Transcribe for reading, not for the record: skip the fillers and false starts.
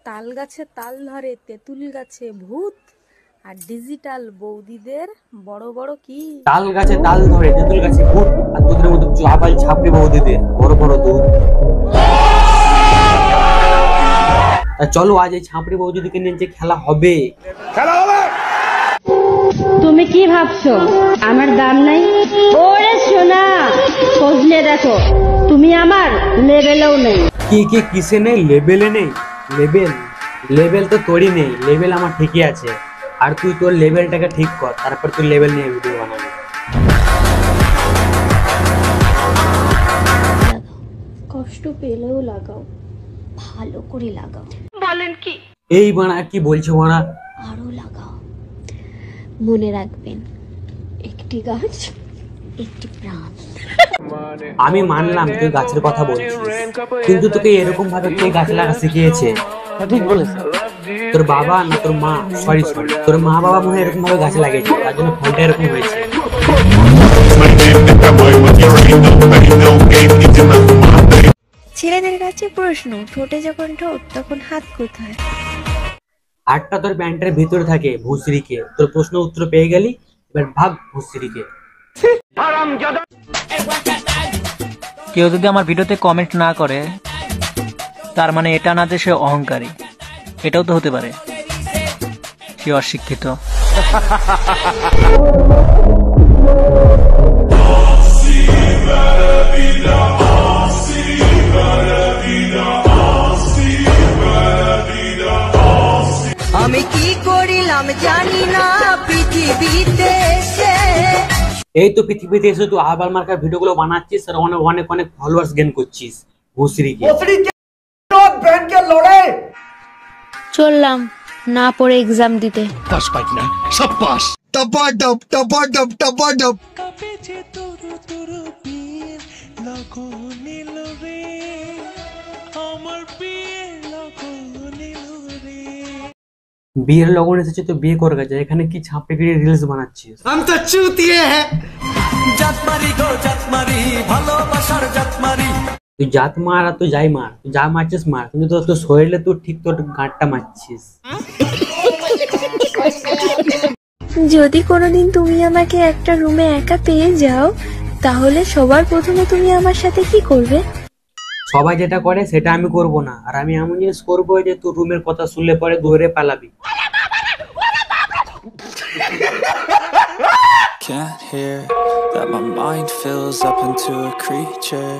তাল গাছে তাল ধরে, তেঁতুল গাছে ভূত, আর ডিজিটাল বৌদিদের বড় বড় কি? তাল গাছে তাল ধরে, তেঁতুল গাছে ভূত, আর তোদের মতো আবাল ছাপড়ি বৌদিদের বড় বড় দুধ। চলো আজ এই ছাপড়ি বৌদিদিকে নিয়ে যে খেলা হবে। তুমি কি ভাবছো আমার দাম নাই? ওরে সোনা, খোঁজলে দেখো তুমি আমার লেভেলেও নেই। কি কি কিসে নেই? লেভেলে নেই? লেভেল তো তোরই নেই, লেভেল আমার ঠিকই আছে। আর তুই তোর লেভেলটাকে ঠিক কর, তারপর তুই লেভেল নিয়ে ভিডিও বানাবি। কষ্ট পেলেও লাগাও, ভালো করে লাগাও। বলেন কি? এই বানা কি বলছো বানা? আরো লাগাও। মনে রাখবেন, একটি গাছ একটি প্রাণ। আমি মানলাম তুই গাছের কথা বলছিস, কিন্তু তোকে এরকম ভাবে কে গাছ লাগা শিখিয়েছে? ঠিক বলেছ। তোর বাবা না তোর মা? সরি, তোর মা বাবা মনে এরকম ভাবে গাছ লাগিয়েছে, তার জন্য ফলটা এরকম হয়েছে। ছেলেদের কাছে প্রশ্ন, ঠোঁটে যখন ঠোঁট তখন হাত কোথায়? হাতটা তোর প্যান্টের ভিতরে থাকে ভুসরিকে। তোর প্রশ্ন উত্তর পেয়ে গেলি, এবার ভাগ ভুসরিকে। কেউ যদি আমার ভিডিওতে কমেন্ট না করে, তার মানে এটা না যে সে অহংকারী, এটাও তো হতে পারে সে অশিক্ষিত। আমি কি করিলাম জানি না পৃথিবীতে এসে। এই তো পৃথিবীতে এসে তুই আবাল মার্কার ভিডিওগুলো বানাচ্ছিস আর অনেক অনেক অনেক ফলোয়ার্স গেইন করছিস ভুসরিকে। চললাম না পড়ে এক্সাম দিতে। বিয়ের লগন এসেছে তো বিয়ে করে গেছে, এখানে কি ছাপড়িগিরি রিলস বানাচ্ছিস? हम तो चूतिए हैं। জাতমারি গো জাতমারি, ভালোবাসার জাতমারি। তুই জাত মার আর তুই যাই মার, তুই যা মারছিস মার, কিন্তু তোর শরীরে তুই ঠিক তোর গাঁটটা মারছিস। যদি কোনোদিন তুমি আমাকে একটা রুমে একা পেয়ে যাও, তাহলে সবার প্রথমে তুমি আমার সাথে কি করবে? সবাই যেটা করে সেটা আমি করব না, আর আমি এমন জিনিস করবো যে তোর রুমের কথা শুনলে পরে দৌড়ে পালাবি। Can't hear that my mind fills up into a creature.